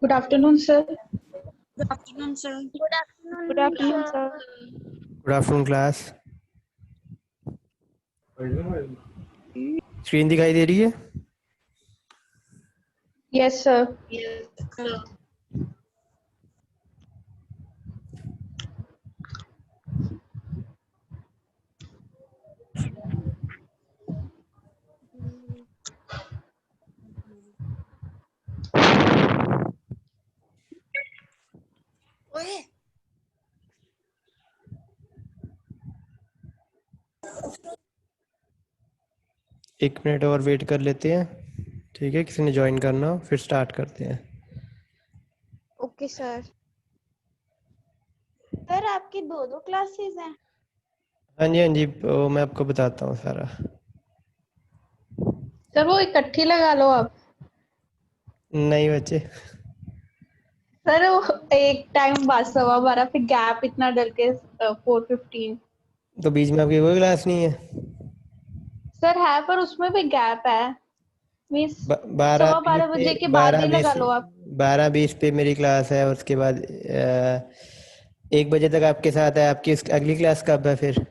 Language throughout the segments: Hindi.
Good afternoon, sir. Good afternoon, sir. Good afternoon, sir. Good afternoon, class. Screen दिखाई दे रही है? Yes, sir. ओए, एक मिनट और वेट कर लेते हैं, ठीक है? किसी ने ज्वाइन करना हो फिर स्टार्ट करते हैं। Okay sir. सर आपकी दो क्लासेस हैं? हाँ जी, वो मैं आपको बताता हूँ सारा। सर वो इकट्ठी लगा लो आप। नहीं बच्चे, सर वो एक टाइम बाद 12:15 फिर गैप इतना डर के 4:15। तो बीच में आपकी कोई क्लास नहीं है? सर है पर उसमें भी गैप है। मीन्स 12:20 12:15 बजे के पे बाद ही लगा लो आप। 12:20 पे मेरी क्लास है, उसके बाद 1 बजे तक आपके साथ है। आपकी अगली क्लास कब है फिर?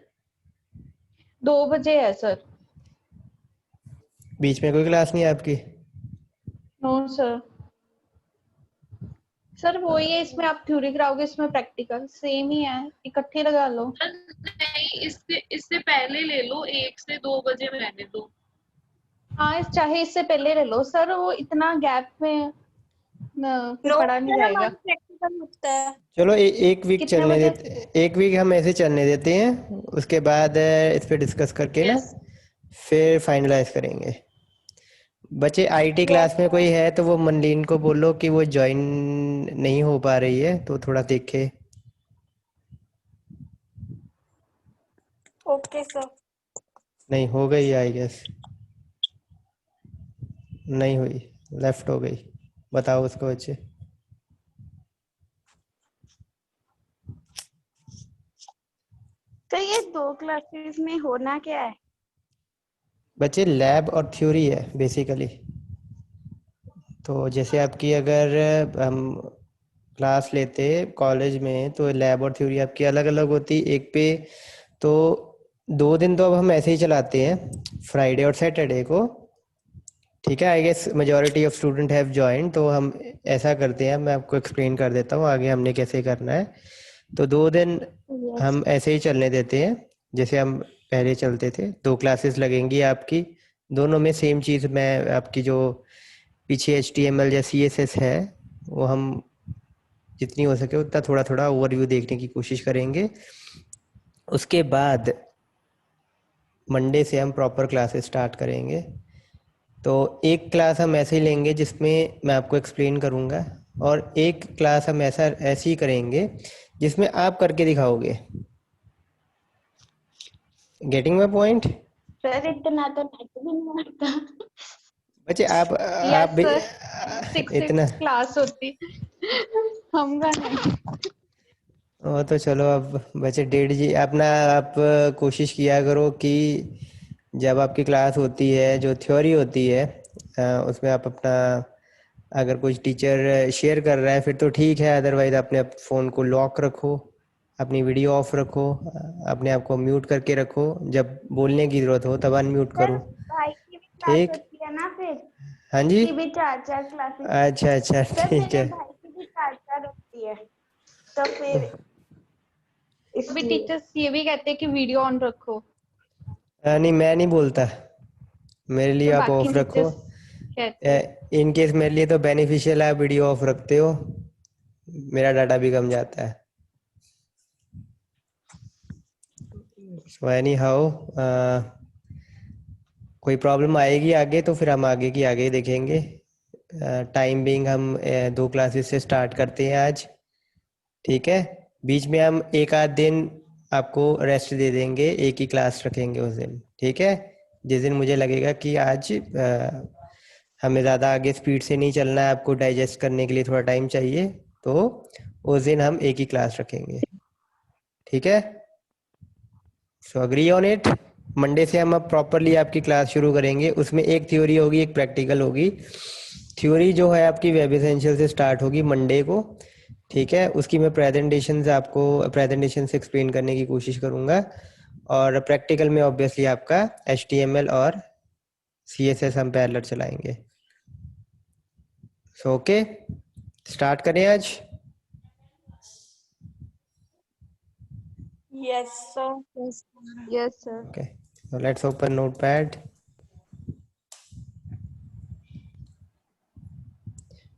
2 बजे है सर। बीच में कोई क्लास नहीं है आपकी? No sir. सर वही है, इसमें आप थ्योरी कराओगे, इसमें प्रैक्टिकल सेम ही है, इकट्ठे लगा लो। नहीं, इससे पहले ले लो, 1 से 2 बजे में रहने दो। हाँ चाहे इससे पहले ले लो सर, वो इतना गैप में फिर पढ़ा नहीं जाएगा। प्रैक्टिकल होता है। चलो एक वीक कितने चलने बजे? देते, एक वीक हम ऐसे चलने देते हैं, उसके बाद इस पे डिस्कस करके ना Yes. फिर फाइनलाइज करेंगे। बच्चे आईटी क्लास में कोई है तो वो मनलीन को बोलो कि वो ज्वाइन नहीं हो पा रही है, तो थोड़ा देखे। Okay sir. नहीं हो गई आई गेस, नहीं हुई, लेफ्ट हो गई। बताओ उसको बच्चे। तो ये दो क्लासेस में होना क्या है? बच्चे लैब और थ्योरी है बेसिकली। तो जैसे आपकी अगर हम क्लास लेते कॉलेज में तो लैब और थ्योरी आपकी अलग अलग होती एक पे। तो 2 दिन तो अब हम ऐसे ही चलाते हैं, फ्राइडे और सैटरडे को, ठीक है? I guess majority of student have join, तो हम ऐसा करते हैं, मैं आपको एक्सप्लेन कर देता हूँ आगे हमने कैसे करना है। तो 2 दिन हम ऐसे ही चलने देते हैं जैसे हम पहले चलते थे। 2 क्लासेस लगेंगी आपकी, दोनों में सेम चीज़। मैं आपकी जो पीछे HTML या CSS है वो हम जितनी हो सके उतना थोड़ा थोड़ा ओवरव्यू देखने की कोशिश करेंगे। उसके बाद मंडे से हम प्रॉपर क्लासेस स्टार्ट करेंगे। तो एक क्लास हम ऐसे ही लेंगे जिसमें मैं आपको एक्सप्लेन करूँगा, और एक क्लास हम ऐसे ही करेंगे जिसमें आप करके दिखाओगे। Getting my point? सर इतना तो नेट भी नहीं आता। बच्चे आप यस भी सर, 6 इतना क्लास होती हम का नहीं। वो तो चलो, अब बच्चे 1:30 अपना आप कोशिश किया करो कि जब आपकी क्लास होती है जो थ्योरी होती है उसमें आप अपना, अगर कुछ टीचर शेयर कर रहा है फिर तो ठीक है, अदरवाइज अपने फ़ोन को लॉक रखो, अपनी वीडियो ऑफ रखो, अपने आप को म्यूट करके रखो, जब बोलने की ज़रूरत हो तब अनम्यूट सर करो, भाई की भी क्लास ठीक? होती है ना फिर? हाँ जी, की भी 4 क्लासेस। अच्छा सर ठीक मेरे है। भाई की भी 4 होती है, तो फिर अभी इसलिए। टीचर्स ये भी कहते हैं कि वीडियो ऑन रखो, नहीं मैं नहीं बोलता, मेरे लिए तो आप बाकी ऑफ रखो। टीचर्स कहते हैं। इन केस मेरे लिए तो बेनिफिशियल है, आप वीडियो ऑफ रखते हो, मेरा डाटा भी कम जाता है। सो एनी हाउ कोई प्रॉब्लम आएगी आगे तो फिर हम आगे की आगे देखेंगे। टाइम बिंग हम 2 क्लासेस से स्टार्ट करते हैं आज, ठीक है? बीच में हम एक आध दिन आपको रेस्ट दे देंगे, एक ही क्लास रखेंगे उस दिन, ठीक है? जिस दिन मुझे लगेगा कि आज हमें ज़्यादा आगे स्पीड से नहीं चलना है, आपको डाइजेस्ट करने के लिए थोड़ा टाइम चाहिए, तो उस दिन हम एक ही क्लास रखेंगे, ठीक है? सो अग्री ऑन इट। मंडे से हम अब प्रॉपरली आपकी क्लास शुरू करेंगे, उसमें एक थ्योरी होगी एक प्रैक्टिकल होगी, थ्योरी जो है आपकी वेब एसेंशियल से स्टार्ट होगी मंडे को, ठीक है। उसकी मैं प्रेजेंटेशन से एक्सप्लेन करने की कोशिश करूंगा, और प्रैक्टिकल में ऑब्वियसली आपका HTML और CSS हम पैरेलल चलाएंगे। सो ओके, स्टार्ट करें आज। Yes, sir. Yes, sir. Okay, so let's open notepad.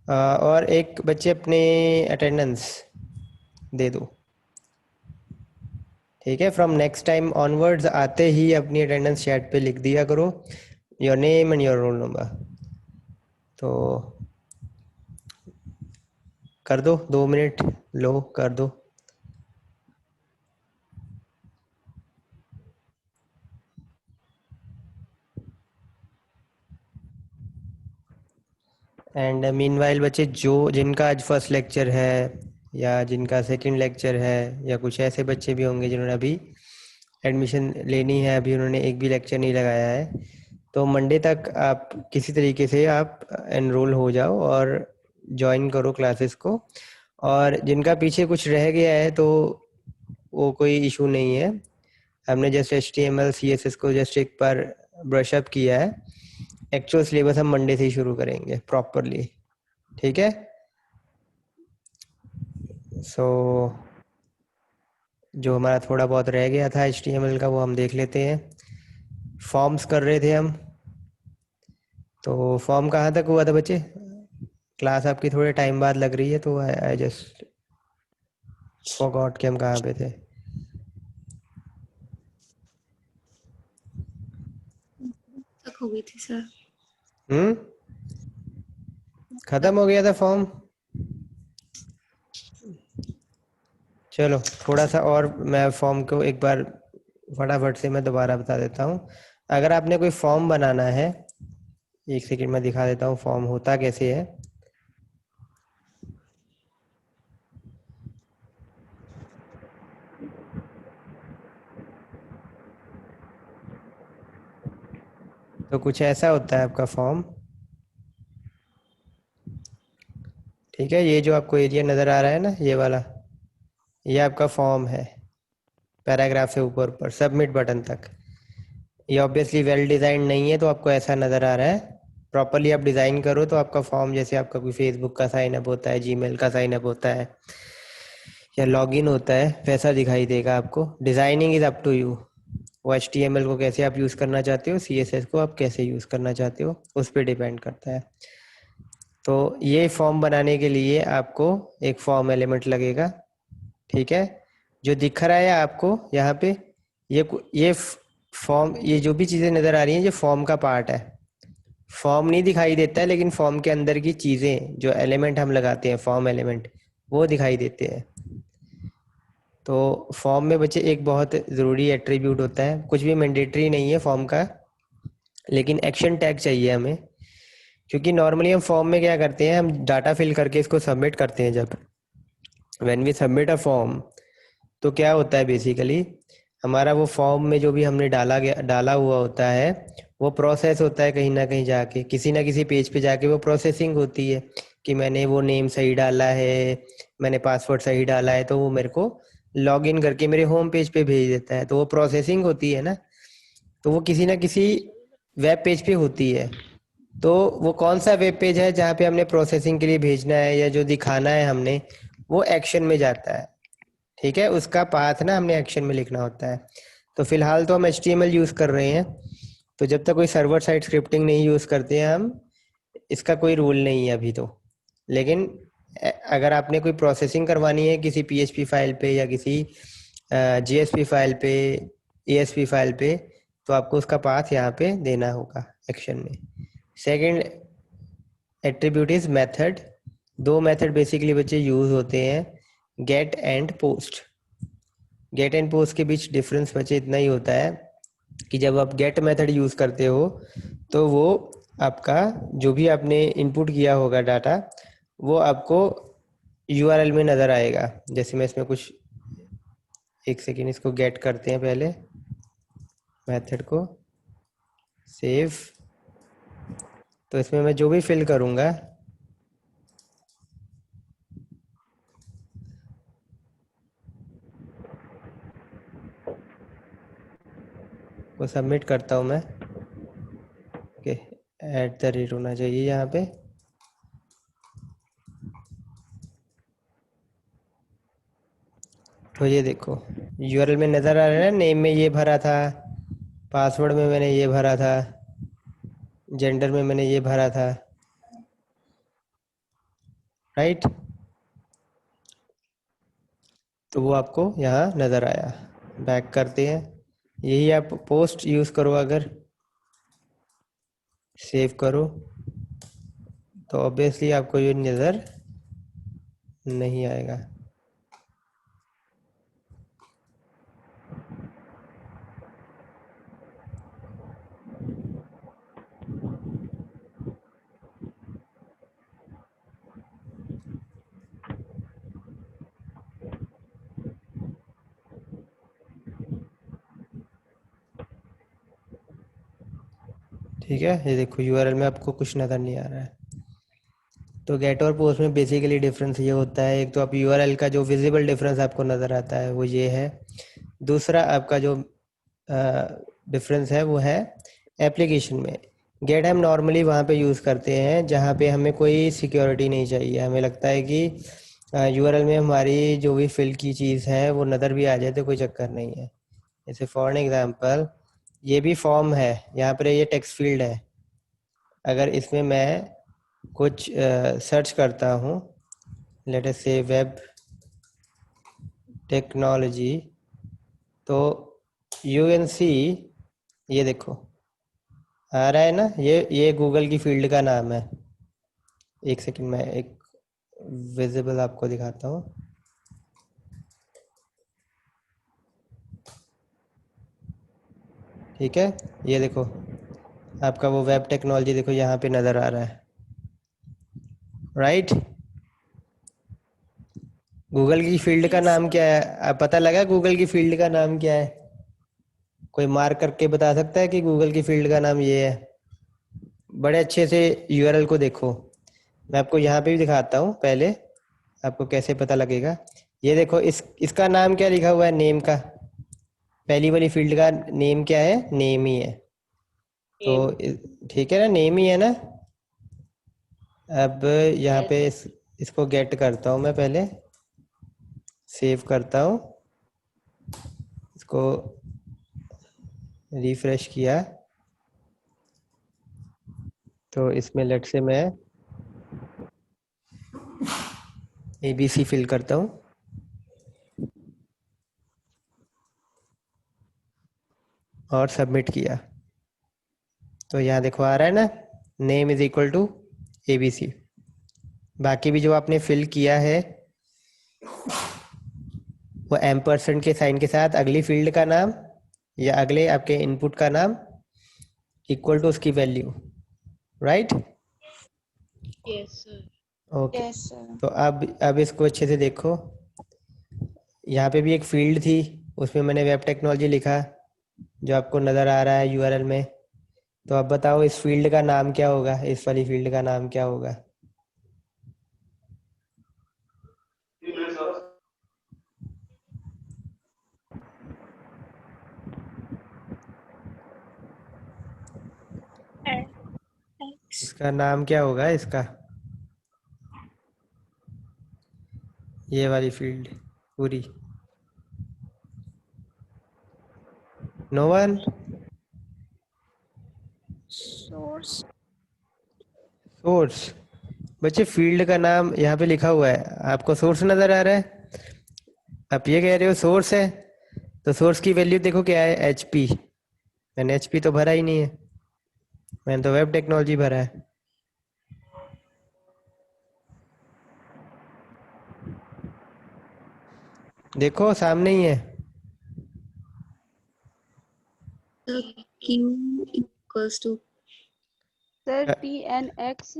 और एक बच्चे अपने अटेंडेंस दे दो, ठीक है। फ्रॉम नेक्स्ट टाइम ऑनवर्ड्स आते ही अपनी अटेंडेंस चैट पे लिख दिया करो, your name and your roll number. तो कर दो, 2 मिनट लो, कर दो। एंड मीनवाइल बच्चे जिनका आज फर्स्ट लेक्चर है या जिनका सेकंड लेक्चर है, या कुछ ऐसे बच्चे भी होंगे जिन्होंने अभी एडमिशन लेनी है, अभी उन्होंने एक भी लेक्चर नहीं लगाया है, तो मंडे तक आप किसी तरीके से आप एनरोल हो जाओ और ज्वाइन करो क्लासेस को। और जिनका पीछे कुछ रह गया है तो वो कोई इशू नहीं है, हमने जस्ट HTML CSS को जस्ट एक बार ब्रश अप किया है। एक्चुअल सिलेबस हम मंडे से ही शुरू करेंगे प्रॉपरली, ठीक है। सो जो हमारा थोड़ा बहुत रह गया था HTML का वो हम देख लेते हैं। फॉर्म्स कर रहे थे हम, तो फॉर्म कहाँ तक हुआ था बच्चे? क्लास आपकी थोड़े टाइम बाद लग रही है तो आई जस्ट फॉरगॉट कि हम कहाँ पे थे। तक हो गई थी सर। खत्म हो गया था फॉर्म। चलो थोड़ा सा और मैं फॉर्म को एक बार फटाफट से मैं दोबारा बता देता हूँ। अगर आपने कोई फॉर्म बनाना है, एक सेकंड में दिखा देता हूँ फॉर्म होता कैसे है। तो कुछ ऐसा होता है आपका फॉर्म, ठीक है। ये जो आपको एरिया नज़र आ रहा है ना, ये वाला, ये आपका फॉर्म है। पैराग्राफ से ऊपर ऊपर सबमिट बटन तक। ये ऑब्वियसली वेल डिज़ाइन नहीं है तो आपको ऐसा नज़र आ रहा है। प्रॉपरली आप डिज़ाइन करो तो आपका फॉर्म जैसे आपका कोई फेसबुक का साइन अप होता है, जीमेल का साइन अप होता है या लॉगिन होता है, वैसा दिखाई देगा आपको। Designing is up to you. वो HTML को कैसे आप यूज़ करना चाहते हो, CSS को आप कैसे यूज़ करना चाहते हो, उस पर डिपेंड करता है। तो ये फॉर्म बनाने के लिए आपको एक फॉर्म एलिमेंट लगेगा, ठीक है। जो दिख रहा है आपको यहाँ पे, ये फॉर्म, ये जो भी चीज़ें नज़र आ रही हैं ये फॉर्म का पार्ट है। फॉर्म नहीं दिखाई देता है, लेकिन फॉर्म के अंदर की चीज़ें, जो एलिमेंट हम लगाते हैं, फॉर्म एलिमेंट, वो दिखाई देते हैं। तो फॉर्म में बच्चे एक बहुत ज़रूरी एट्रीब्यूट होता है, कुछ भी मैंडेटरी नहीं है फॉर्म का, लेकिन एक्शन टैग चाहिए हमें। क्योंकि नॉर्मली हम फॉर्म में क्या करते हैं, हम डाटा फिल करके इसको सबमिट करते हैं। जब when we submit a form, तो क्या होता है बेसिकली, हमारा वो फॉर्म में जो भी हमने डाला हुआ होता है वो प्रोसेस होता है कहीं ना कहीं जाके, किसी ना किसी पेज पे जाके वो प्रोसेसिंग होती है कि मैंने वो नेम सही डाला है, मैंने पासवर्ड सही डाला है, तो वो मेरे को लॉगिन करके मेरे होम पेज पे भेज देता है। तो वो प्रोसेसिंग होती है ना, तो वो किसी ना किसी वेब पेज पे होती है। तो वो कौन सा वेब पेज है जहाँ पे हमने प्रोसेसिंग के लिए भेजना है या जो दिखाना है हमने, वो एक्शन में जाता है, ठीक है। उसका पाथ ना हमने एक्शन में लिखना होता है। तो फिलहाल तो हम HTML यूज़ कर रहे हैं, तो जब तक कोई सर्वर साइड स्क्रिप्टिंग नहीं यूज़ करते हैं हम, इसका कोई रूल नहीं है अभी तो। लेकिन अगर आपने कोई प्रोसेसिंग करवानी है किसी PHP फाइल पे या किसी JSP फाइल पे, ASP फाइल पे, तो आपको उसका पाथ यहाँ पे देना होगा एक्शन में। Second attribute is method. 2 method basically बच्चे यूज होते हैं, get and post. Get and post के बीच डिफरेंस बच्चे इतना ही होता है कि जब आप गेट मेथड यूज करते हो तो वो आपका जो भी आपने इनपुट किया होगा डाटा, वो आपको URL में नजर आएगा। जैसे मैं इसमें कुछ, एक सेकेंड, इसको गेट करते हैं पहले, मेथड को सेव। तो इसमें मैं जो भी फिल करूँगा वो सबमिट करता हूँ मैं। ओके, @ होना चाहिए यहाँ पे। तो ये देखो यूआरएल में नज़र आ रहा है ना, नेम में ये भरा था, पासवर्ड में मैंने ये भरा था, जेंडर में मैंने ये भरा था, राइट। तो वो आपको यहाँ नज़र आया। बैक करते हैं, यही आप पोस्ट यूज़ करो, अगर सेव करो तो ऑब्वियसली आपको ये नज़र नहीं आएगा। ठीक है, ये देखो यूआरएल में आपको कुछ नज़र नहीं आ रहा है। तो गेट और पोस्ट में बेसिकली डिफरेंस ये होता है, एक तो आप यूआरएल का जो विजिबल डिफरेंस आपको नज़र आता है वो ये है। दूसरा आपका जो डिफरेंस है वो है एप्लीकेशन में। गेट हम नॉर्मली वहाँ पे यूज़ करते हैं जहाँ पे हमें कोई सिक्योरिटी नहीं चाहिए, हमें लगता है कि यूआरएल में हमारी जो भी फिल की चीज़ है वो नज़र भी आ जाए तो कोई चक्कर नहीं है। जैसे फॉर एग्जांपल ये भी फॉर्म है, यहाँ पर ये टेक्स्ट फील्ड है, अगर इसमें मैं कुछ सर्च करता हूँ, लेट अस से वेब टेक्नोलॉजी, तो यू कैन सी, ये देखो आ रहा है ना, ये गूगल की फील्ड का नाम है। एक सेकंड में एक विजिबल आपको दिखाता हूँ। ठीक है, ये देखो आपका वो वेब टेक्नोलॉजी देखो यहाँ पे नज़र आ रहा है, राइट। गूगल की फील्ड का नाम क्या है, आप पता लगा गूगल की फील्ड का नाम क्या है? कोई मार्क करके बता सकता है कि गूगल की फील्ड का नाम ये है? बड़े अच्छे से यूआरएल को देखो, मैं आपको यहाँ पे भी दिखाता हूँ, पहले आपको कैसे पता लगेगा। ये देखो इसका नाम क्या लिखा हुआ है, नेम का, पहली वाली फील्ड का नेम क्या है, नेम ही है। तो ठीक है ना, नेम ही है ना। अब यहाँ पे इसको गेट करता हूँ मैं, पहले सेव करता हूँ, इसको रिफ्रेश किया तो इसमें लेट से मैं ABC फिल करता हूँ और सबमिट किया, तो यहाँ देखो आ रहा है ना, name is equal to ABC। बाकी भी जो आपने फिल किया है वो % के साइन के साथ अगली फील्ड का नाम या अगले आपके इनपुट का नाम इक्वल टू उसकी value, right. Yes sir. Okay, yes sir. तो अब इसको अच्छे से देखो, यहाँ पे भी एक फील्ड थी, उसमें मैंने वेब टेक्नोलॉजी लिखा जो आपको नज़र आ रहा है यूआरएल में। तो अब बताओ इस फील्ड का नाम क्या होगा, इस वाली फील्ड का नाम क्या होगा? इसका नाम क्या होगा इसका, ये वाली फील्ड पूरी? No one? सोर्स। सोर्स? बच्चे फील्ड का नाम यहाँ पे लिखा हुआ है, आपको सोर्स नजर आ रहा है, आप ये कह रहे हो सोर्स है, तो सोर्स की वैल्यू देखो क्या है, HP। मैंने HP तो भरा ही नहीं है, मैंने तो वेब टेक्नोलॉजी भरा है। देखो सामने ही है। Q equals to sir TNX।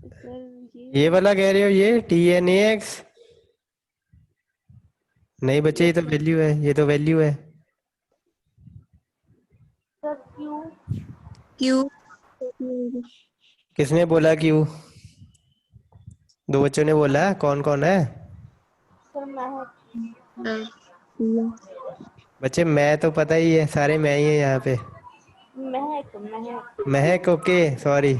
Sir ये वाला कह रहे हो, ये TNAX? नहीं बच्चे, ये तो वैल्यू है, ये तो वैल्यू है। Sir Q। Q किसने बोला क्यू? दो बच्चों ने बोला, कौन कौन है? सर मैं uh, बच्चे मैं तो पता ही है, सारे मैं ही है यहाँ पे। महक महक महक, ओके सॉरी।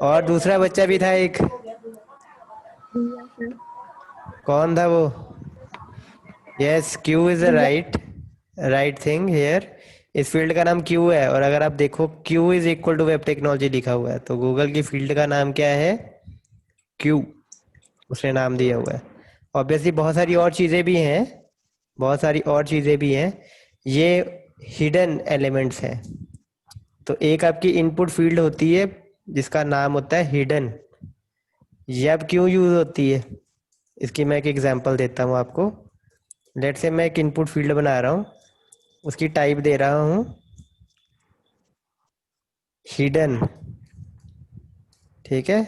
और दूसरा बच्चा भी था एक, Priya, sir. कौन था वो? Yes, Q is the Priya. Right right thing here. इस फील्ड का नाम क्यू है, और अगर आप देखो Q is equal to web technology लिखा हुआ है, तो गूगल की फील्ड का नाम क्या है? क्यू, उसने नाम दिया हुआ है। ऑब्वियसली बहुत सारी और चीज़ें भी हैं, बहुत सारी और चीज़ें भी हैं, ये हिडन एलिमेंट्स हैं। तो एक आपकी इनपुट फील्ड होती है जिसका नाम होता है हिडन। ये अब क्यों यूज होती है, इसकी मैं एक एग्जांपल देता हूँ आपको। लेट से मैं एक इनपुट फील्ड बना रहा हूँ, उसकी टाइप दे रहा हूँ हिडन, ठीक है,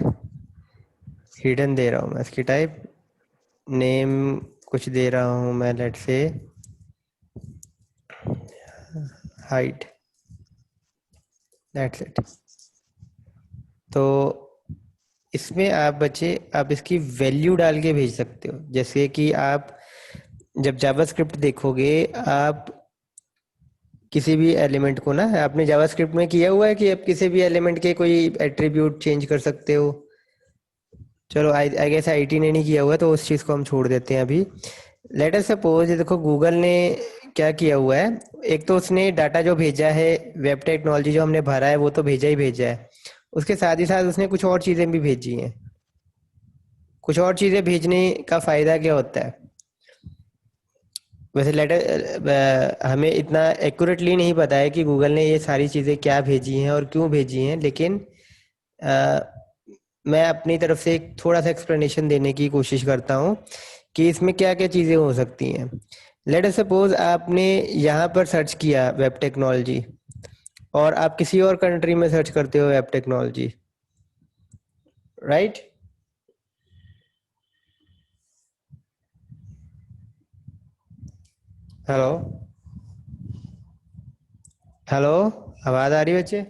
हिडन दे रहा हूँ मैं इसकी टाइप। नेम कुछ दे रहा हूँ मैं, लेट से हाइट, दैट्स इट। तो इसमें आप बच्चे, आप इसकी वैल्यू डाल के भेज सकते हो। जैसे कि आप जब जावास्क्रिप्ट देखोगे, आप किसी भी एलिमेंट को ना, आपने जावास्क्रिप्ट में किया हुआ है कि आप किसी भी एलिमेंट के कोई एट्रीब्यूट चेंज कर सकते हो? चलो आई गेस आईटी ने नहीं किया हुआ है, तो उस चीज़ को हम छोड़ देते हैं अभी। लेट अस सपोज, देखो गूगल ने क्या किया हुआ है, एक तो उसने डाटा जो भेजा है, वेब टेक्नोलॉजी जो हमने भरा है वो तो भेजा ही भेजा है, उसके साथ ही साथ उसने कुछ और चीज़ें भी भेजी हैं। कुछ और चीज़ें भेजने का फ़ायदा क्या होता है? वैसे हमें इतना एक्यूरेटली नहीं पता है कि गूगल ने ये सारी चीज़ें क्या भेजी हैं और क्यों भेजी हैं, लेकिन अ, मैं अपनी तरफ से एक थोड़ा सा एक्सप्लेनेशन देने की कोशिश करता हूँ कि इसमें क्या क्या चीज़ें हो सकती हैं। लेट अस सपोज आपने यहाँ पर सर्च किया वेब टेक्नोलॉजी, और आप किसी और कंट्री में सर्च करते हो web technology, right? Hello hello, आवाज़ आ रही है बच्चे?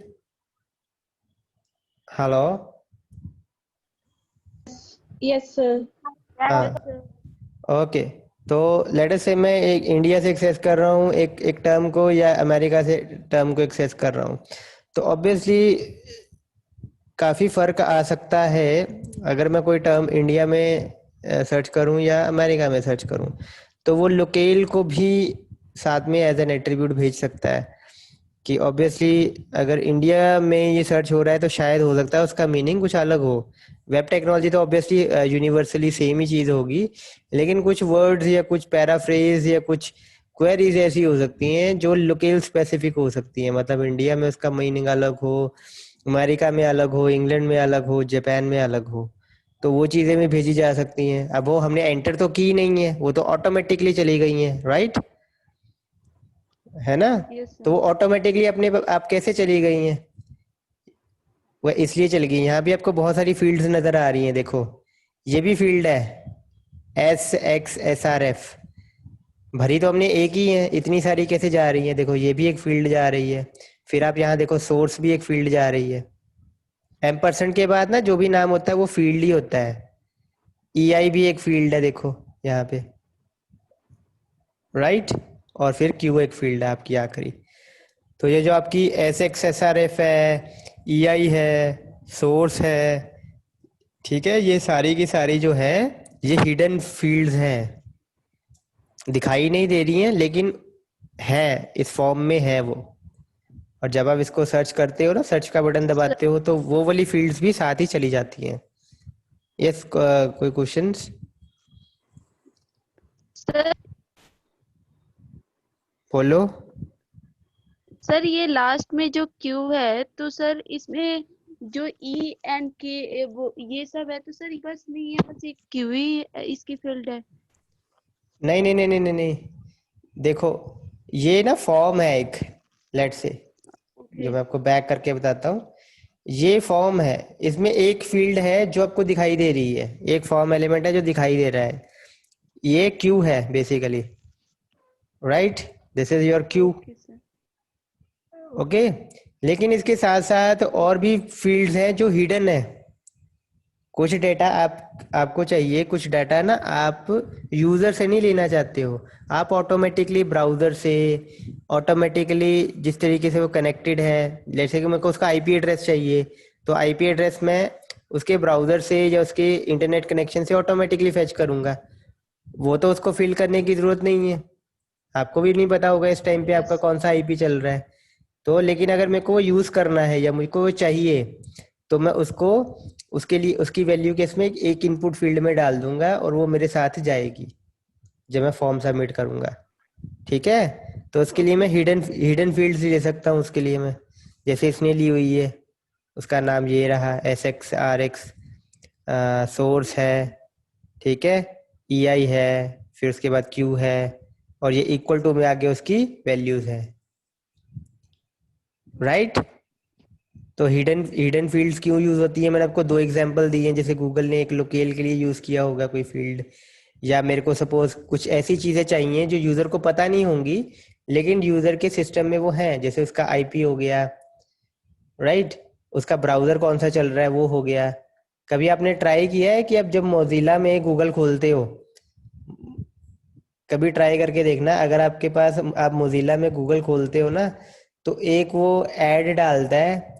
Hello, Yes, sir. हाँ, ओके। तो लेट अस से मैं एक इंडिया से एक्सेस कर रहा हूँ एक एक टर्म को, या अमेरिका से टर्म को एक्सेस कर रहा हूँ, तो ऑब्वियसली काफ़ी फ़र्क आ सकता है अगर मैं कोई टर्म इंडिया में सर्च करूँ या अमेरिका में सर्च करूँ। तो वो लोकेल को भी साथ में एज एन एट्रीब्यूट भेज सकता है कि ऑब्वियसली अगर इंडिया में ये सर्च हो रहा है तो शायद हो सकता है उसका मीनिंग कुछ अलग हो। वेब टेक्नोलॉजी तो ऑब्वियसली यूनिवर्सली सेम ही चीज़ होगी, लेकिन कुछ वर्ड्स या कुछ पैराफ्रेज या कुछ क्वेरीज ऐसी हो सकती हैं जो लोकेल स्पेसिफिक हो सकती हैं, मतलब इंडिया में उसका मीनिंग अलग हो, अमेरिका में अलग हो, इंग्लैंड में अलग हो, जापान में अलग हो। तो वो चीज़ें भी भेजी जा सकती हैं। अब वो हमने एंटर तो की नहीं है, वो तो ऑटोमेटिकली चली गई हैं, राइट? है ना? यस तो वो सर। ऑटोमेटिकली अपने आप कैसे चली गई हैं? वह इसलिए चली गई। यहाँ भी आपको बहुत सारी फील्ड्स नजर आ रही हैं, देखो ये भी फील्ड है, SXSRF, भरी तो हमने एक ही है, इतनी सारी कैसे जा रही है? देखो ये भी एक फील्ड जा रही है। फिर आप यहाँ देखो सोर्स भी एक फील्ड जा रही है। M% के बाद ना जो भी नाम होता है वो फील्ड ही होता है। EI भी एक फील्ड है, देखो यहाँ पे, राइट? और फिर Q एक फील्ड है आपकी आखिरी। तो ये जो आपकी SXSRF है, EI है, सोर्स है, ठीक है, ये सारी की सारी जो है ये हिडन फील्ड्स हैं, दिखाई नहीं दे रही हैं लेकिन है, इस फॉर्म में है वो। और जब आप इसको सर्च करते हो ना, सर्च का बटन दबाते हो, तो वो वाली फील्ड्स भी साथ ही चली जाती हैं। यस, कोई क्वेश्चंस? सर बोलो। सर ये लास्ट में जो क्यू है तो सर इसमें जो ई एंड के वो ये सब है तो सर बस नहीं है, बस एक क्यू ही इसकी फील्ड है। नहीं नहीं नहीं नहीं नहीं नहीं, देखो ये ना फॉर्म है एक, लेट से, जो ओके मैं आपको बैक करके बताता हूँ। ये फॉर्म है, इसमें एक फील्ड है जो आपको दिखाई दे रही है, एक फॉर्म एलिमेंट है जो दिखाई दे रहा है, ये क्यू है basically, right? This is your Q, okay sir. Okay. लेकिन इसके साथ साथ और भी फील्ड्स हैं जो हिडन है, कुछ डेटा आपको चाहिए, कुछ डाटा ना आप यूजर से नहीं लेना चाहते हो, आप ऑटोमेटिकली ब्राउजर से ऑटोमेटिकली जिस तरीके से वो कनेक्टेड है, जैसे कि मेरे को उसका आईपी एड्रेस चाहिए, तो आईपी एड्रेस मैं उसके ब्राउजर से या उसके इंटरनेट कनेक्शन से ऑटोमेटिकली फेच करूंगा, वो तो उसको फिल करने की जरूरत नहीं है। आपको भी नहीं पता होगा इस टाइम पे आपका कौन सा आईपी चल रहा है। तो लेकिन अगर मेरे को वो यूज करना है या मुझको वो चाहिए, तो मैं उसको उसके लिए उसकी वैल्यू के इसमें एक इनपुट फील्ड में डाल दूंगा और वो मेरे साथ जाएगी जब मैं फॉर्म सबमिट करूंगा। ठीक है, तो उसके लिए मैं हिडन फील्ड्स ले सकता हूँ। उसके लिए मैं, जैसे इसने ली हुई है, उसका नाम ये रहा SXRX, सोर्स है, ठीक है, EI है, फिर उसके बाद Q है, और ये इक्वल टू में आगे उसकी वैल्यूज है, राइट। तो हिडन फील्ड्स क्यों यूज होती है, मैंने आपको 2 एग्जांपल दिए हैं। जैसे गूगल ने एक लोकेल के लिए यूज किया होगा कोई फील्ड, या मेरे को सपोज कुछ ऐसी चीजें चाहिए जो यूजर को पता नहीं होंगी लेकिन यूजर के सिस्टम में वो हैं, जैसे उसका आईपी हो गया, राइट, उसका ब्राउजर कौन सा चल रहा है वो हो गया। कभी आपने ट्राई किया है कि आप जब मोजिला में गूगल खोलते हो, कभी ट्राई करके देखना, अगर आपके पास आप मोजिला में गूगल खोलते हो ना, तो एक वो ऐड डालता है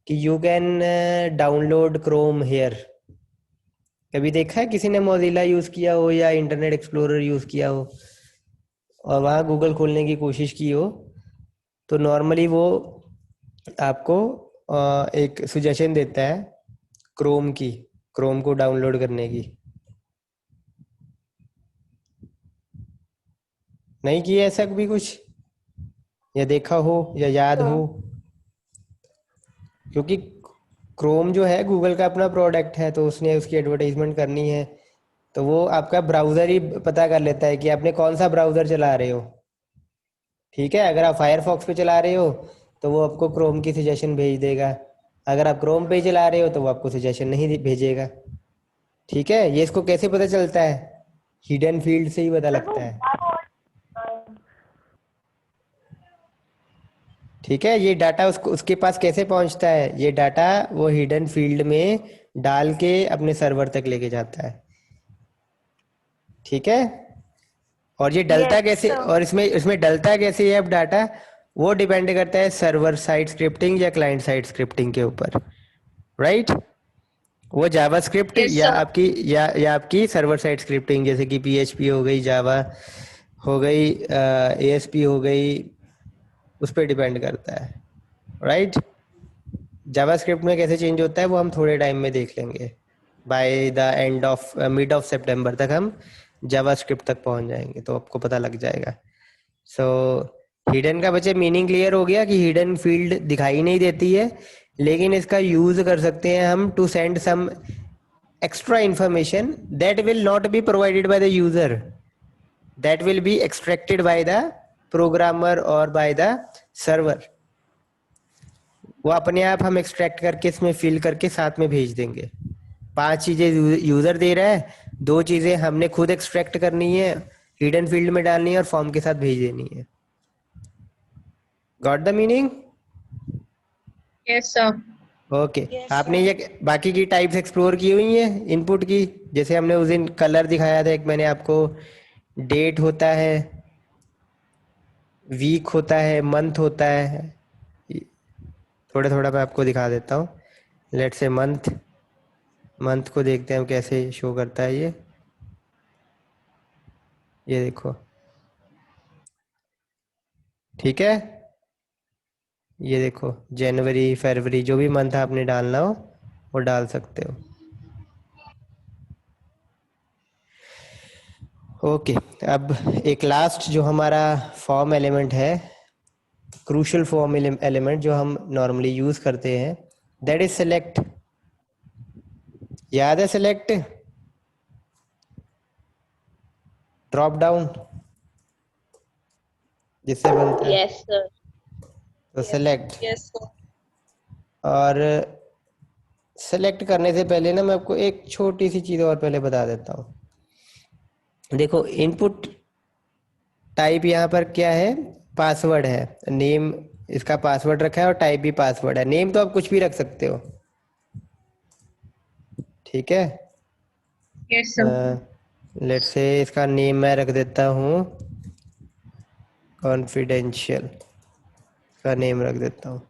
कि you can download Chrome here. कभी देखा है किसी ने मोजिला यूज किया हो या इंटरनेट एक्सप्लोरर यूज किया हो और वहां गूगल खोलने की कोशिश की हो, तो नॉर्मली वो आपको एक सजेशन देता है क्रोम को डाउनलोड करने की। नहीं किया ऐसा कभी कुछ, या देखा हो या याद हो? क्योंकि क्रोम जो है गूगल का अपना प्रोडक्ट है, तो उसने उसकी एडवर्टाइजमेंट करनी है, तो वो आपका ब्राउजर ही पता कर लेता है कि आपने कौन सा ब्राउजर चला रहे हो। ठीक है, अगर आप फायरफॉक्स पे चला रहे हो तो वो आपको क्रोम की सजेशन भेज देगा, अगर आप क्रोम पे चला रहे हो तो वो आपको सजेशन नहीं भेजेगा। ठीक है, ये इसको कैसे पता चलता है? हिडन फील्ड से ही पता लगता है। ठीक है, ये डाटा उसके पास कैसे पहुंचता है? ये डाटा वो हिडन फील्ड में डाल के अपने सर्वर तक लेके जाता है। ठीक है, और ये डलता कैसे, और इसमें इसमें डलता कैसे है अब डाटा, वो डिपेंड करता है सर्वर साइड स्क्रिप्टिंग या क्लाइंट साइड स्क्रिप्टिंग के ऊपर, राइट। वो जावास्क्रिप्ट या आपकी सर्वर साइड स्क्रिप्टिंग, जैसे कि PHP हो गई, जावा हो गई, ASP हो गई, उस पर डिपेंड करता है, राइट। जावास्क्रिप्ट में कैसे चेंज होता है वो हम थोड़े टाइम में देख लेंगे। By the end of mid of सितंबर तक हम जावास्क्रिप्ट तक पहुंच जाएंगे, तो आपको पता लग जाएगा। सो हिडन का बच्चे मीनिंग क्लियर हो गया कि हिडन फील्ड दिखाई नहीं देती है, लेकिन इसका यूज कर सकते हैं हम to send some extra information that will not be provided by the user, that will be extracted by the programmer और बाय द सर्वर। वो अपने आप हम एक्सट्रैक्ट करके इसमें फिल करके साथ में भेज देंगे। 5 चीजें यूजर दे रहा है, 2 चीजें हमने खुद एक्सट्रैक्ट करनी है, हिडन फील्ड में डालनी है और फॉर्म के साथ भेज देनी है। Got the meaning? Yes sir. Okay, आपने ये बाकी की टाइप्स एक्सप्लोर की हुई हैं इनपुट की? जैसे हमने उस दिन कलर दिखाया था एक, मैंने आपको डेट होता है, वीक होता है, मंथ होता है, थोड़ा थोड़ा मैं आपको दिखा देता हूँ। लेट्स से मंथ को देखते हैं हम कैसे शो करता है ये देखो, ठीक है, ये देखो जनवरी, फरवरी, जो भी मंथ आपने डालना हो वो डाल सकते हो। ओके, अब एक लास्ट जो हमारा फॉर्म एलिमेंट है, क्रूशियल फॉर्म एलिमेंट जो हम नॉर्मली यूज करते हैं, दैट इज सेलेक्ट। याद है सेलेक्ट? ड्रॉप डाउन जिससे बनता है, यस सर। तो सेलेक्ट। Yes sir. और सेलेक्ट करने से पहले ना मैं आपको एक छोटी सी चीज और पहले बता देता हूँ। देखो इनपुट टाइप यहाँ पर क्या है, पासवर्ड है, नेम इसका पासवर्ड रखा है और टाइप भी पासवर्ड है। नेम तो आप कुछ भी रख सकते हो, ठीक है। Yes, sir. लेट्स से इसका नेम मैं रख देता हूँ कॉन्फिडेंशियल, का नेम रख देता हूँ।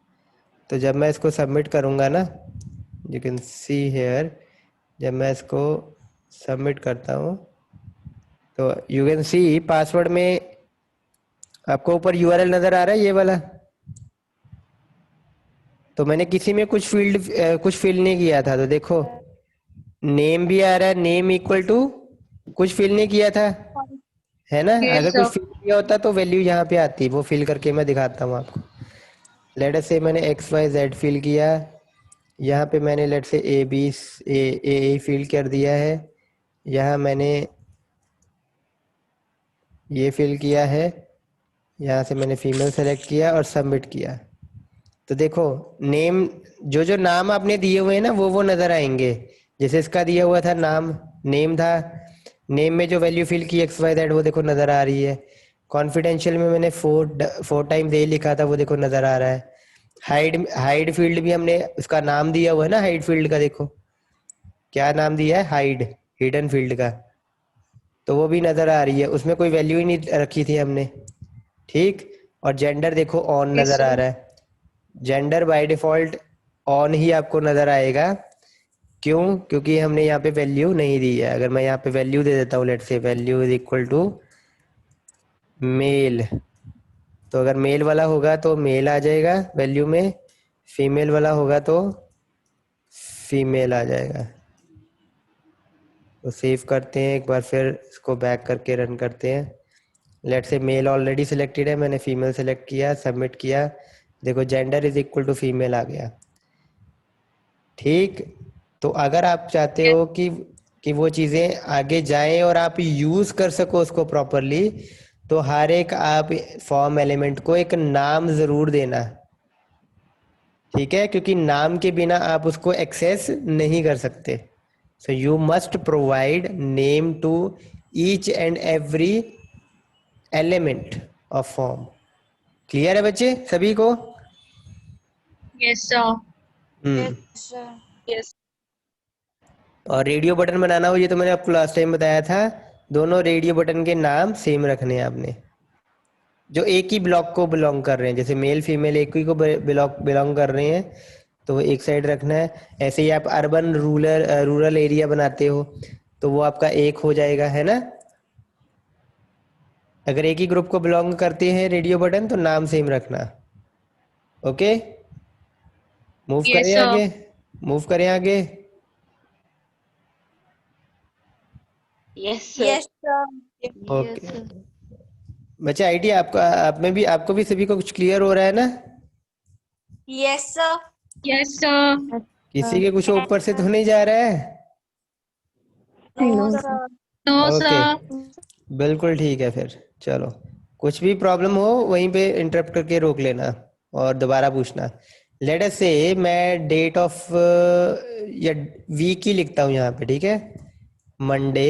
तो जब मैं इसको सबमिट करूँगा ना, यू कैन सी हेयर, जब मैं इसको सबमिट करता हूँ तो यू कैन सी पासवर्ड में आपको ऊपर यूआरएल नज़र आ रहा है ये वाला। तो मैंने किसी में कुछ फिल नहीं किया था, तो देखो नेम भी आ रहा है, नेम इक्वल टू कुछ फिल नहीं किया था, है ना। Yes, अगर sir. कुछ फिल किया होता तो वैल्यू यहाँ पे आती, वो फिल करके मैं दिखाता हूँ आपको। लेट अस से मैंने एक्स वाई जेड फिल किया, यहाँ पे मैंने लेट से ए बी ए फिल कर दिया है, यहाँ मैंने ये फिल किया है, यहाँ से मैंने फीमेल सेलेक्ट किया और सबमिट किया। तो देखो नेम, जो जो नाम आपने दिए हुए हैं ना वो नजर आएंगे। जैसे इसका दिया हुआ था नाम, नेम था, नेम में जो वैल्यू फिल की एक्स वाई जेड वो देखो नजर आ रही है। कॉन्फिडेंशियल में मैंने फोर टाइम दे लिखा था, वो देखो नजर आ रहा है। हाइड फील्ड भी हमने उसका नाम दिया हुआ है ना, हाइड फील्ड का देखो क्या नाम दिया है, हाइड, हिडन फील्ड का, तो वो भी नजर आ रही है, उसमें कोई वैल्यू ही नहीं रखी थी हमने। ठीक। और जेंडर देखो ऑन Yes, नजर आ sir. रहा है, जेंडर बाय डिफॉल्ट ऑन ही आपको नजर आएगा। क्यों? क्योंकि हमने यहाँ पे वैल्यू नहीं दी है। अगर मैं यहाँ पे वैल्यू दे देता हूँ, लेट से value is equal to mail, तो अगर मेल वाला होगा तो मेल आ जाएगा वैल्यू में, फीमेल वाला होगा तो फीमेल आ जाएगा। तो सेव करते हैं एक बार, फिर इसको बैक करके रन करते हैं। लेट से मेल ऑलरेडी सिलेक्टेड है, मैंने फीमेल सेलेक्ट किया, सबमिट किया, देखो gender is equal to female आ गया। ठीक। तो अगर आप चाहते हो कि वो चीज़ें आगे जाएं और आप यूज़ कर सको उसको प्रॉपरली, तो हर एक आप फॉर्म एलिमेंट को एक नाम ज़रूर देना। ठीक है, क्योंकि नाम के बिना आप उसको एक्सेस नहीं कर सकते। So you must provide name to each and every element of form. Clear है बच्चे सभी को? Yes, sir. Yes. और रेडियो बटन बनाना हो, ये तो मैंने आपको लास्ट टाइम बताया था, दोनों रेडियो बटन के नाम सेम रखने हैं आपने, जो एक ही ब्लॉक को बिलोंग कर रहे हैं। जैसे मेल फीमेल एक ही को बिलोंग कर रहे हैं तो वो एक साइड रखना है। ऐसे ही आप अर्बन रूरल एरिया बनाते हो तो वो आपका एक हो जाएगा, है ना। अगर एक ही ग्रुप को बिलोंग करते हैं रेडियो बटन तो नाम सेम रखना। ओके, मूव Yes, करें sir. आगे, मूव करें आगे। Yes, sir. Yes, sir. Okay yes sir. बच्चे, आईटी आपका, आप में भी, आपको भी सभी को कुछ क्लियर हो रहा है ना? Yes, sir. Yes, sir. किसी के कुछ ऊपर से तो नहीं जा रहा है? No, sir. No, okay, sir. बिल्कुल ठीक है। फिर चलो, कुछ भी प्रॉब्लम हो वहीं पे इंटरप्ट करके रोक लेना और दोबारा पूछना। लेट अस से मैं डेट ऑफ या वीक ही लिखता हूँ यहाँ पे, ठीक है, मंडे।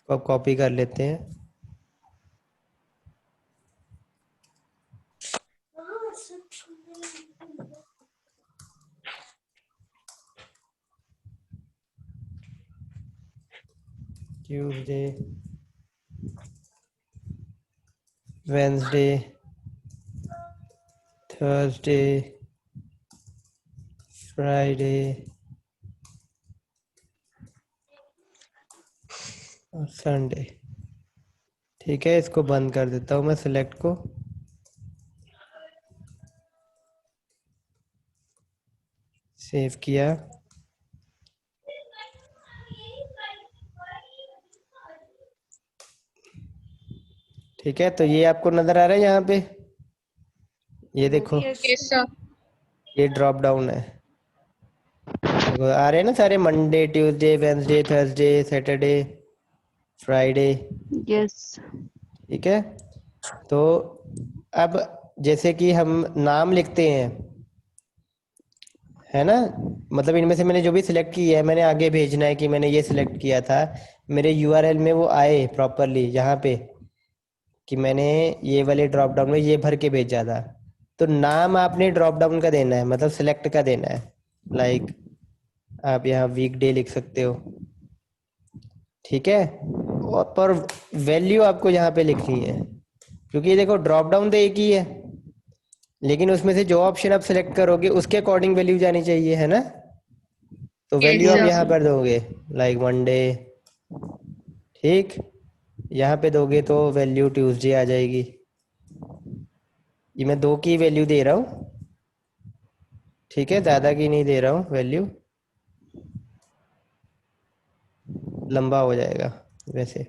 इसको कॉपी कर लेते हैं। ट्यूसडे, वेंसडे, थर्सडे, फ्राइडे और संडे। ठीक है, इसको बंद कर देता हूँ मैं सिलेक्ट को। सेव किया। ठीक है, तो ये आपको नजर आ रहा है यहाँ पे, ये देखो Yes, sir. ये ड्रॉप डाउन है, देखो आ रहे हैं ना सारे, Monday, Tuesday, Wednesday, Thursday, Saturday, Friday. Yes. ठीक है, तो अब जैसे कि हम नाम लिखते हैं, है ना, मतलब इनमें से मैंने जो भी सिलेक्ट किया है मैंने आगे भेजना है कि मैंने ये सिलेक्ट किया था, मेरे यूआरएल में वो आए प्रॉपरली यहाँ पे कि मैंने ये वाले ड्रॉप डाउन में ये भर के भेजा था। तो नाम आपने ड्रॉप डाउन का देना है, मतलब सिलेक्ट का देना है। लाइक आप यहाँ वीकडे लिख सकते हो, ठीक है। और पर वैल्यू आपको यहाँ पे लिखनी है, क्योंकि ये देखो ड्रॉप डाउन तो एक ही है, लेकिन उसमें से जो ऑप्शन आप सिलेक्ट करोगे उसके अकॉर्डिंग वैल्यू जानी चाहिए, है ना। तो वैल्यू आप यहाँ पर दोगे लाइक मंडे, ठीक। यहाँ पे दोगे तो वैल्यू ट्यूसडे आ जाएगी। ये मैं 2 की वैल्यू दे रहा हूँ, ठीक है, ज़्यादा की नहीं दे रहा हूँ वैल्यू, लंबा हो जाएगा वैसे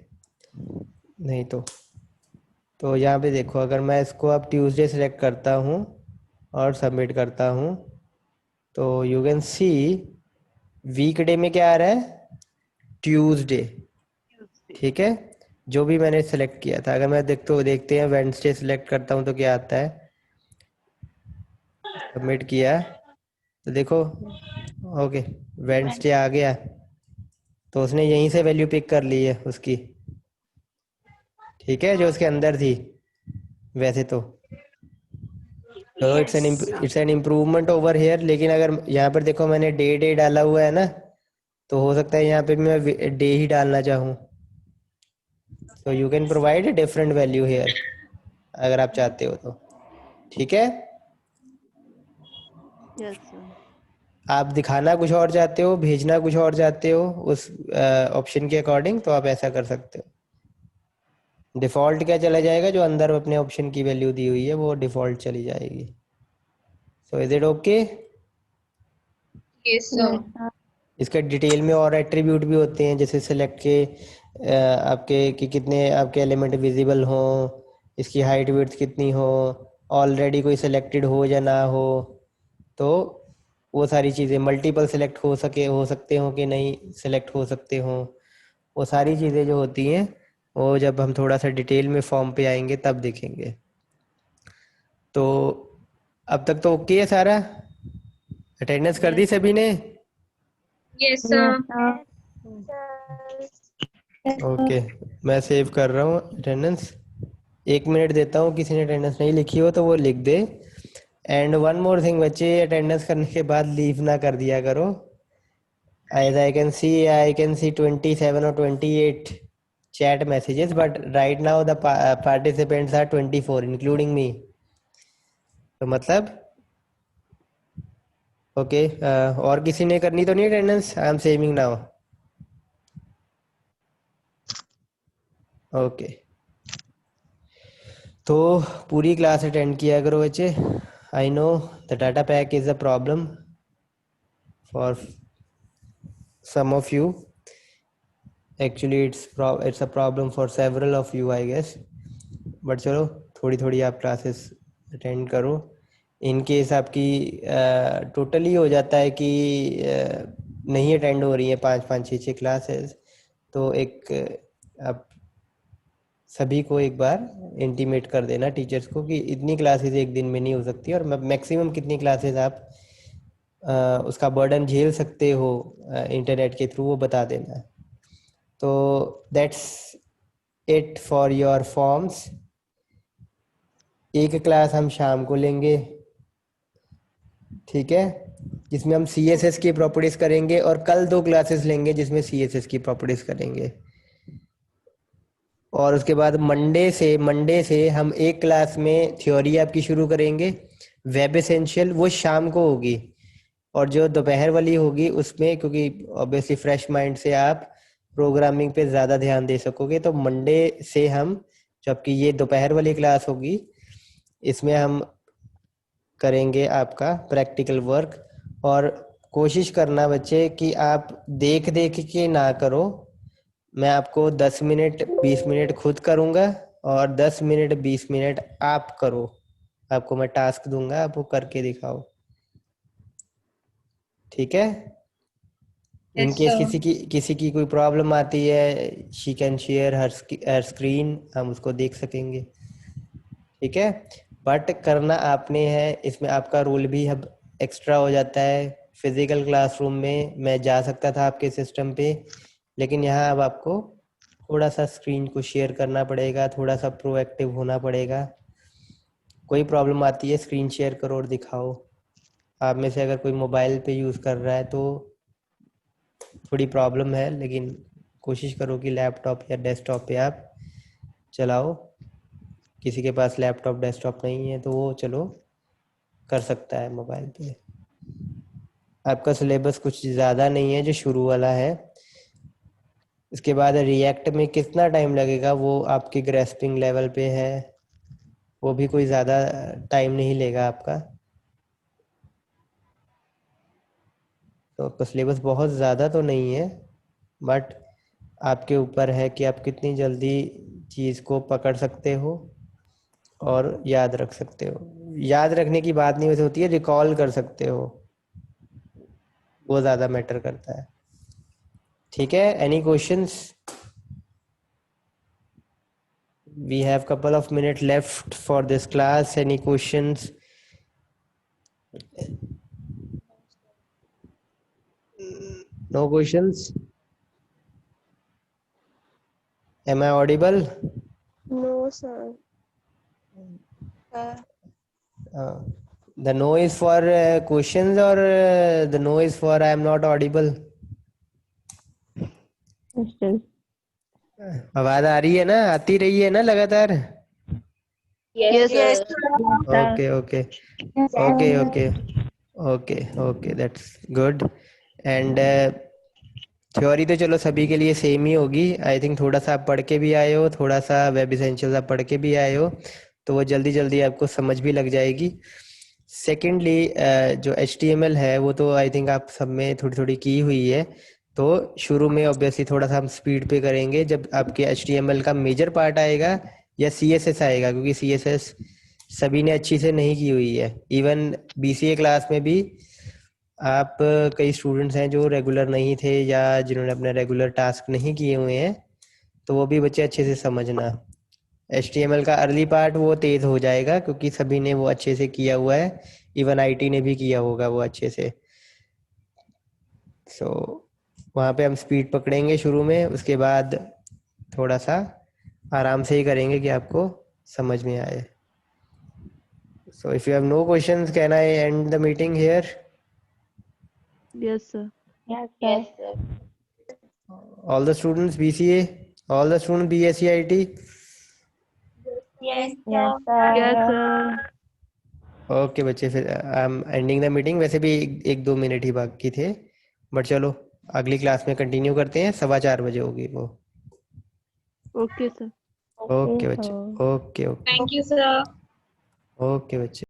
नहीं तो यहाँ पे देखो, अगर मैं इसको अब ट्यूसडे सेलेक्ट करता हूँ और सबमिट करता हूँ तो यू कैन सी वीकडे में क्या आ रहा है, ट्यूसडे, ठीक है, जो भी मैंने सेलेक्ट किया था। अगर मैं देखते हैं वेडनेसडे सेलेक्ट करता हूँ तो क्या आता है, सबमिट किया तो देखो ओके वेडनेसडे आ गया, तो उसने यहीं से वैल्यू पिक कर ली है उसकी, ठीक है, जो उसके अंदर थी वैसे तो it's an improvement over here. लेकिन अगर यहाँ पर देखो मैंने डे डाला हुआ है ना, तो हो सकता है यहाँ पे मैं डे ही डालना चाहूँ, तो you can provide a different value here अगर आप चाहते हो तो, ठीक है। Yes sir. आप दिखाना कुछ और चाहते हो, भेजना कुछ और चाहते हो उस ऑप्शन के अकॉर्डिंग, तो आप ऐसा कर सकते हो। डिफॉल्ट क्या चला जाएगा, जो अंदर अपने ऑप्शन की वैल्यू दी हुई है वो डिफॉल्ट चली जाएगी। So is it okay. Yes, sir. इसका डिटेल में और एट्रीब्यूट भी होते हैं, जैसे सिलेक्ट के आपके कि कितने आपके एलिमेंट विजिबल हों, इसकी हाइट विड्थ कितनी हो, ऑलरेडी कोई सिलेक्टेड हो या ना हो, तो वो सारी चीज़ें मल्टीपल सिलेक्ट हो सकते हो कि नहीं सिलेक्ट हो सकते हो, वो सारी चीज़ें जो होती हैं वो जब हम थोड़ा सा डिटेल में फॉर्म पे आएंगे तब देखेंगे। तो अब तक तो ओके है सारा, अटेंडेंस कर दी सभी ने। Yes, sir. ओके मैं सेव कर रहा हूँ अटेंडेंस, 1 मिनट देता हूँ, किसी ने अटेंडेंस नहीं लिखी हो तो वो लिख दे। एंड वन मोर थिंग बच्चे, अटेंडेंस करने के बाद लीव ना कर दिया करो। As I can see 27 or 28 chat messages, but right now the participants are 24 including me, तो मतलब ओके और किसी ने करनी तो नहीं attendance, I am saving now. Okay तो पूरी क्लास अटेंड किया करो बच्चे। I know the data pack is a problem for some of you, actually it's a problem for several of you I guess, but चलो थोड़ी थोड़ी आप क्लासेस अटेंड करो। इन केस आपकी टोटली हो जाता है कि नहीं अटेंड हो रही है 5-5 6 क्लासेस, तो एक आप सभी को एक बार इंटीमेट कर देना टीचर्स को कि इतनी क्लासेस एक दिन में नहीं हो सकती, और मैक्सिमम कितनी क्लासेस आप उसका बर्डन झेल सकते हो इंटरनेट के थ्रू, वो बता देना। तो that's it for your forms. एक क्लास हम शाम को लेंगे, ठीक है, जिसमें हम CSS की प्रॉपर्टीज करेंगे, और कल 2 क्लासेस लेंगे जिसमें CSS की प्रॉपर्टीज करेंगे। और उसके बाद मंडे से हम एक क्लास में थ्योरी आपकी शुरू करेंगे, वेब एसेंशियल, वो शाम को होगी। और जो दोपहर वाली होगी उसमें, क्योंकि ऑब्वियसली फ्रेश माइंड से आप प्रोग्रामिंग पे ज़्यादा ध्यान दे सकोगे, तो मंडे से हम, जबकि ये दोपहर वाली क्लास होगी, इसमें हम करेंगे आपका प्रैक्टिकल वर्क। और कोशिश करना बच्चे कि आप देख के ना करो, मैं आपको 10 मिनट 20 मिनट खुद करूँगा और 10 मिनट 20 मिनट आप करो, आपको मैं टास्क दूंगा, आप वो करके दिखाओ, ठीक है। इन Yes, केस sir. किसी की कोई प्रॉब्लम आती है, she can share her screen, हम उसको देख सकेंगे, ठीक है। बट करना आपने है, इसमें आपका रोल भी अब एक्स्ट्रा हो जाता है। फिजिकल क्लासरूम में मैं जा सकता था आपके सिस्टम पे, लेकिन यहाँ अब आपको थोड़ा सा स्क्रीन को शेयर करना पड़ेगा, थोड़ा सा प्रोएक्टिव होना पड़ेगा, कोई प्रॉब्लम आती है स्क्रीन शेयर करो और दिखाओ। आप में से अगर कोई मोबाइल पे यूज़ कर रहा है तो थोड़ी प्रॉब्लम है, लेकिन कोशिश करो कि लैपटॉप या डेस्कटॉप पे आप चलाओ। किसी के पास लैपटॉप डेस्कटॉप नहीं है तो वो चलो कर सकता है मोबाइल पे। आपका सिलेबस कुछ ज़्यादा नहीं है, जो शुरू वाला है। इसके बाद रिएक्ट में कितना टाइम लगेगा वो आपके ग्रेस्पिंग लेवल पे है, वो भी कोई ज़्यादा टाइम नहीं लेगा आपका। तो आपका सिलेबस बहुत ज़्यादा तो नहीं है, बट आपके ऊपर है कि आप कितनी जल्दी चीज़ को पकड़ सकते हो और याद रख सकते हो। याद रखने की बात नहीं वैसे होती है, रिकॉल कर सकते हो, वो ज़्यादा मैटर करता है। ठीक है, any questions? We have couple of minutes left for this class. Any questions? No questions? Am I audible? No, sir. The no is for questions, or the no is for I am not audible? आवाज आ रही है ना, आती रही है ना लगातार? Yes, Yes, sir. Okay, okay, okay, okay, okay, okay, that's good. And theory तो चलो सभी के लिए सेम ही होगी। आई थिंक थोड़ा सा आप पढ़ के भी आए हो, थोड़ा सा वेब एसेंशियल्स आप पढ़ के भी आए हो, तो वो जल्दी जल्दी आपको समझ भी लग जाएगी। सेकेंडली जो HTML है वो तो आई थिंक आप सब में थोड़ी थोड़ी की हुई है, तो शुरू में ऑब्वियसली थोड़ा सा हम स्पीड पे करेंगे। जब आपके HTML का मेजर पार्ट आएगा या CSS आएगा, क्योंकि CSS सभी ने अच्छी से नहीं की हुई है। इवन BCA क्लास में भी आप कई स्टूडेंट्स हैं जो रेगुलर नहीं थे या जिन्होंने अपने रेगुलर टास्क नहीं किए हुए हैं, तो वो भी बच्चे अच्छे से समझना। HTML का अर्ली पार्ट वो तेज हो जाएगा क्योंकि सभी ने वो अच्छे से किया हुआ है, इवन IT ने भी किया होगा वो अच्छे से। सो वहाँ पे हम स्पीड पकड़ेंगे शुरू में, उसके बाद थोड़ा सा आराम से ही करेंगे कि आपको समझ में आए। So if you have no questions, can I end the meeting here? Yes, sir. yes, sir. All the students BCA, all the students BSc IT. Yes, Yes, sir. Okay बच्चे, फिर I am ending the meeting. वैसे भी एक दो मिनट ही बाकी थे, बट चलो अगली क्लास में कंटिन्यू करते हैं। 4:15 होगी वो। Okay, sir. ओके बच्चे, okay okay Thank you, sir. Okay बच्चे।